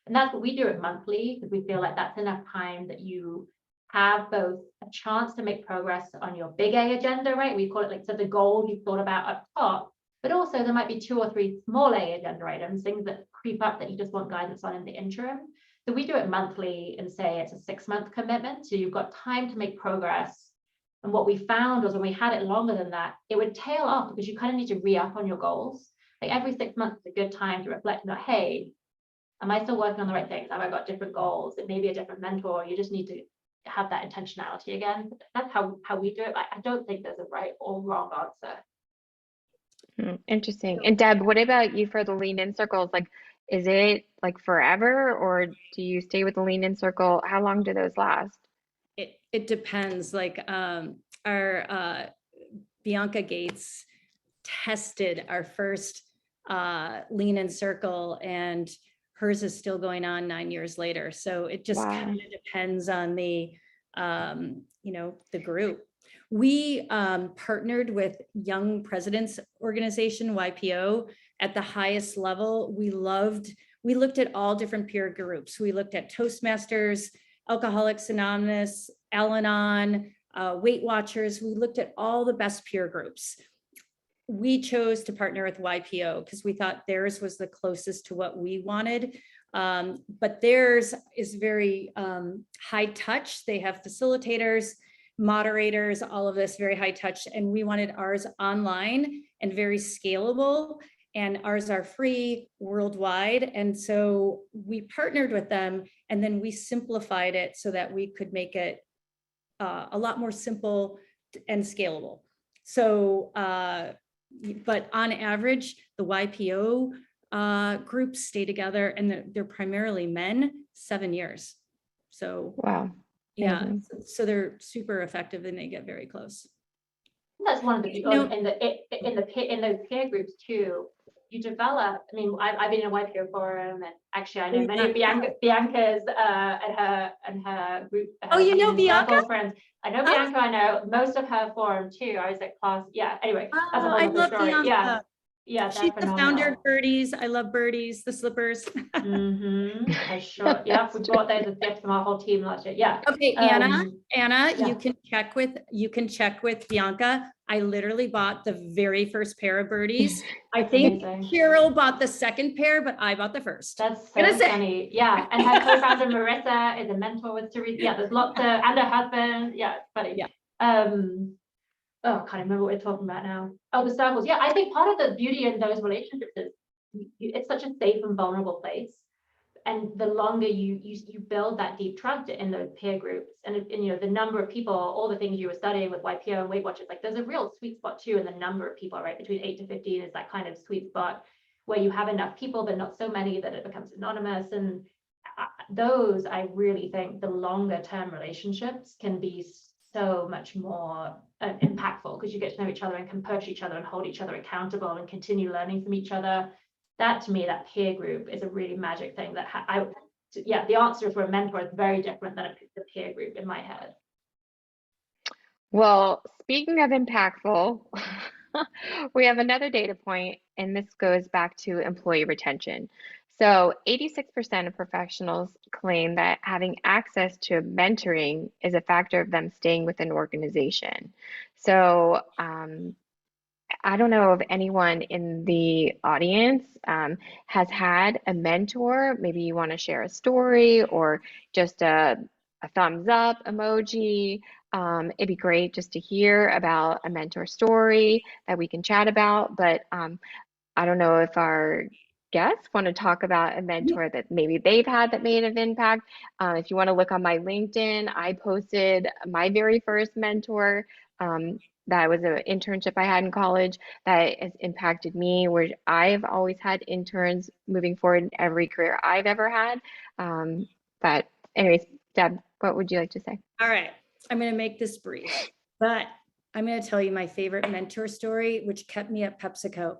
And that's what we do it monthly, because we feel like that's enough time that you have both a chance to make progress on your big A agenda, right? We call it like, so the goal you've thought about up top, but also there might be 2 or 3 small A agenda items, things that creep up that you just want guidance on in the interim. So we do it monthly and say it's a 6-month commitment. So you've got time to make progress. And what we found was when we had it longer than that, it would tail off because you kind of need to re-up on your goals. Like every 6 months is a good time to reflect on, hey, am I still working on the right things? Have I got different goals? It may be a different mentor. You just need to have that intentionality again. That's how we do it. I don't think there's a right or wrong answer. Interesting. And Deb, what about you for the lean in circles? Like, is it like forever, or do you stay with the lean in circle? How long do those last? It depends. Like our Bianca Gates tested our first lean in circle, and hers is still going on 9 years later. So it just kind of depends on the the group. We partnered with Young Presidents Organization, YPO, at the highest level. We looked at all different peer groups. We looked at Toastmasters, Alcoholics Anonymous, Al-Anon, Weight Watchers. We looked at all the best peer groups. We chose to partner with YPO because we thought theirs was the closest to what we wanted. But theirs is very high touch. They have facilitators, moderators, all of this very high touch. And we wanted ours online and very scalable. And ours are free worldwide. And so we partnered with them, and then we simplified it so that we could make it a lot more simple and scalable. So, but on average, the YPO groups stay together, and they're primarily men, 7 years. So, wow. Yeah, so they're super effective and they get very close. That's one of the in those peer groups too. You develop. I mean, I've been in a YPO forum, and actually I know many of Bianca's and her group. Oh, you know Bianca? Friends. I know Bianca. I know most of her forum too. I was at class. Yeah. Anyway, that's a whole I other love story. Bianca. Yeah. She's the founder of Birdies. I love Birdies, the slippers. Sure. Yeah, we brought those as gifts from our whole team last year. Yeah. Okay, Anna, yeah. you can check with Bianca. I literally bought the very first pair of Birdies. I think Carol bought the second pair, but I bought the first. That's so funny. Yeah, and her co-founder Marissa is a mentor with Ceresa. Yeah, there's lots of, and her husband. Yeah, it's funny. Yeah. Oh, I can't remember what we're talking about now. Oh, the circles. Yeah, I think part of the beauty in those relationships is it's such a safe and vulnerable place. And the longer you build that deep trust in those peer groups, and the number of people, all the things you were studying with YPO and Weight Watchers, like there's a real sweet spot too in the number of people, right? Between 8 to 15 is that kind of sweet spot where you have enough people, but not so many that it becomes anonymous. And those, I really think the longer term relationships can be so much more impactful, because you get to know each other and can push each other and hold each other accountable and continue learning from each other. That to me, that peer group is a really magic thing that the answer for a mentor is very different than the peer group in my head. Well, speaking of impactful, we have another data point, and this goes back to employee retention. So 86% of professionals claim that having access to mentoring is a factor of them staying with an organization. So I don't know if anyone in the audience has had a mentor. Maybe you want to share a story or just a thumbs up emoji. It'd be great just to hear about a mentor story that we can chat about, but I don't know if our guests want to talk about a mentor that maybe they've had that made an impact. If you want to look on my LinkedIn, I posted my very first mentor. That was an internship I had in college that has impacted me, where I've always had interns moving forward in every career I've ever had. But anyways, Deb, what would you like to say? All right, I'm going to make this brief, but I'm going to tell you my favorite mentor story, which kept me at PepsiCo.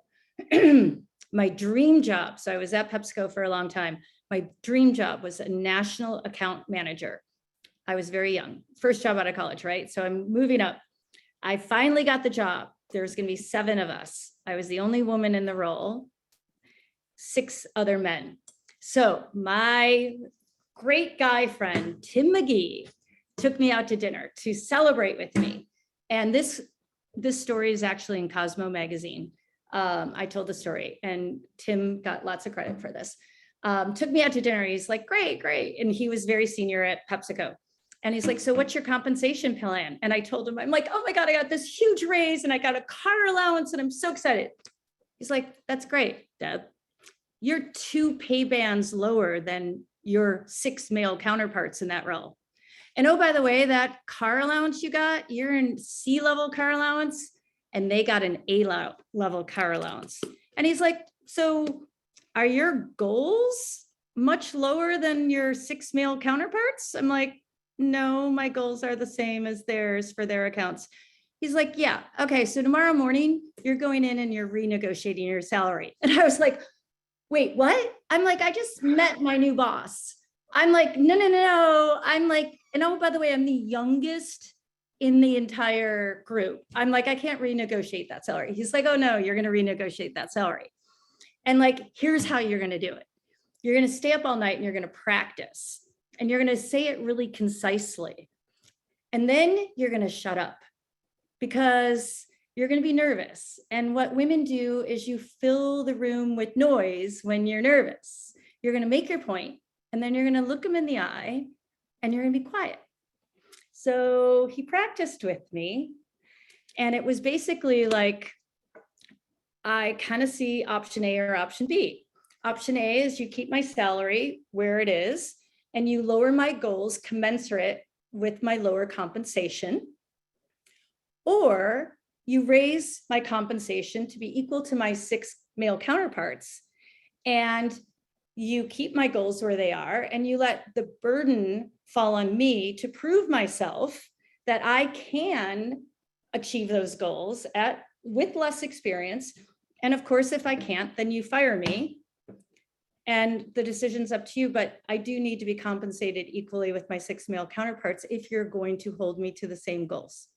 My dream job, so I was at PepsiCo for a long time. My dream job was a national account manager. I was very young, first job out of college, right? So I'm moving up. I finally got the job. There's going to be 7 of us. I was the only woman in the role, 6 other men. So my great guy friend, Tim McGee, took me out to dinner to celebrate with me. And this story is actually in Cosmo magazine. I told the story and Tim got lots of credit for this. Took me out to dinner. He's like, great, great. And he was very senior at PepsiCo. And he's like, so what's your compensation plan? And I told him, I'm like, oh my God, I got this huge raise and I got a car allowance and I'm so excited. He's like, that's great, Deb. You're 2 pay bands lower than your 6 male counterparts in that role. And oh, by the way, that car allowance you got, you're in C-level car allowance and they got an A-level car allowance. And he's like, so are your goals much lower than your 6 male counterparts? I'm like, no, my goals are the same as theirs for their accounts. He's like, yeah, okay, so tomorrow morning, you're going in and you're renegotiating your salary. And I was like, wait, what? I'm like, I just met my new boss. I'm like, no. I'm like, and oh, by the way, I'm the youngest in the entire group. I'm like, I can't renegotiate that salary. He's like, oh no, you're going to renegotiate that salary. And like, here's how you're going to do it. You're going to stay up all night and you're going to practice. And you're going to say it really concisely. And then you're going to shut up because you're going to be nervous. And what women do is you fill the room with noise when you're nervous. You're going to make your point, and then you're going to look them in the eye and you're going to be quiet. So he practiced with me. And it was basically like, I kind of see option A or option B. Option A is you keep my salary where it is, and you lower my goals commensurate with my lower compensation, or you raise my compensation to be equal to my 6 male counterparts, and you keep my goals where they are, and you let the burden fall on me to prove myself that I can achieve those goals with less experience. And of course, if I can't, then you fire me. And the decision's up to you, but I do need to be compensated equally with my 6 male counterparts if you're going to hold me to the same goals.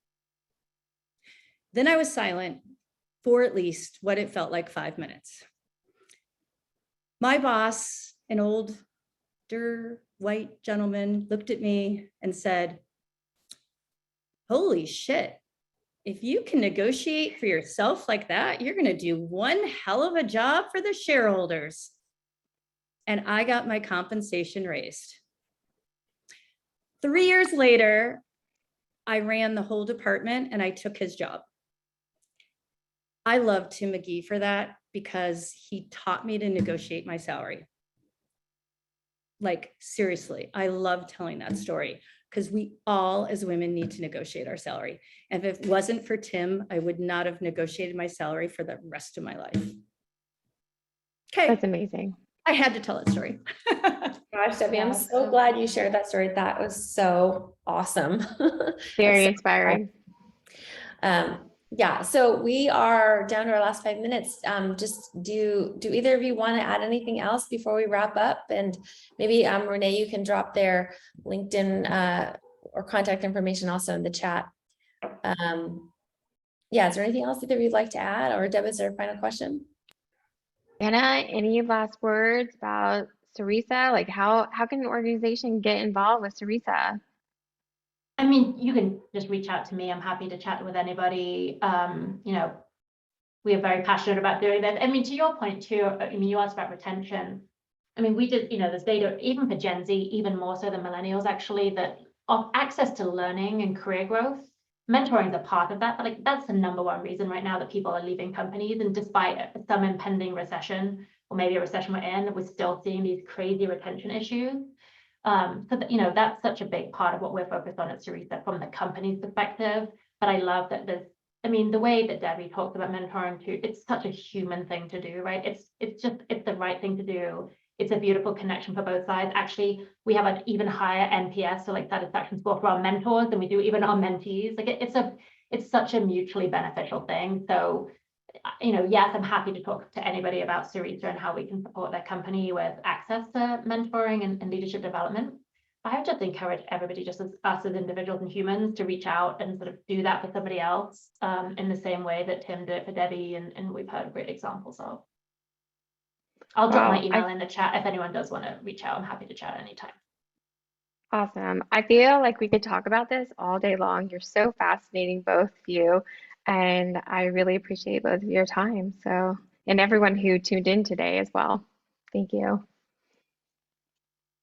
Then I was silent for at least what it felt like 5 minutes. My boss, an older white gentleman, looked at me and said, holy shit, if you can negotiate for yourself like that, you're going to do one hell of a job for the shareholders. And I got my compensation raised. 3 years later, I ran the whole department and I took his job. I love Tim McGee for that because he taught me to negotiate my salary. Like, seriously, I love telling that story because we all as women need to negotiate our salary. And if it wasn't for Tim, I would not have negotiated my salary for the rest of my life. Okay. That's amazing. I had to tell that story. Gosh, Debbie, I'm so glad you shared that story. That was so awesome. Very inspiring. Yeah, so we are down to our last 5 minutes. Just do either of you want to add anything else before we wrap up? And maybe Renee, you can drop their LinkedIn or contact information also in the chat. Yeah, is there anything else that you'd like to add? Or Deb, is there a final question? Anna, any last words about Ceresa? Like how can an organization get involved with Ceresa? I mean, you can just reach out to me. I'm happy to chat with anybody. You know, we are very passionate about doing that. I mean, to your point too, I mean, you asked about retention. I mean, we did, you know, there's data, even for Gen Z, even more so than millennials actually, that of access to learning and career growth. Mentoring is a part of that, but like that's the number one reason right now that people are leaving companies. And despite some impending recession, or maybe a recession we're in, we're still seeing these crazy retention issues. So that, you know, that's such a big part of what we're focused on at Ceresa from the company's perspective. But I love that there's, I mean, the way that Debbie talks about mentoring too, it's such a human thing to do, right? It's the right thing to do. It's a beautiful connection for both sides. Actually, we have an even higher NPS, so like satisfaction score for our mentors than we do even our mentees. Like it's such a mutually beneficial thing. So, you know, yes, I'm happy to talk to anybody about Ceresa and how we can support their company with access to mentoring and leadership development. I would just encourage everybody, just as us as individuals and humans, to reach out and sort of do that for somebody else in the same way that Tim did it for Debbie, and we've heard great examples of. I'll drop my email in the chat if anyone does want to reach out. I'm happy to chat anytime. Awesome. I feel like we could talk about this all day long. You're so fascinating, both of you, and I really appreciate both of your time. So, and everyone who tuned in today as well. Thank you.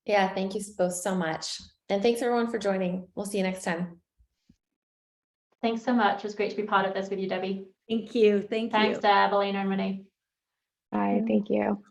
Yeah, thank you both so much. And thanks everyone for joining. We'll see you next time. Thanks so much. It was great to be part of this with you, Debbie. Thank you. Thank you. Thanks, Deb, Elena, and Renee. Bye. Thank you.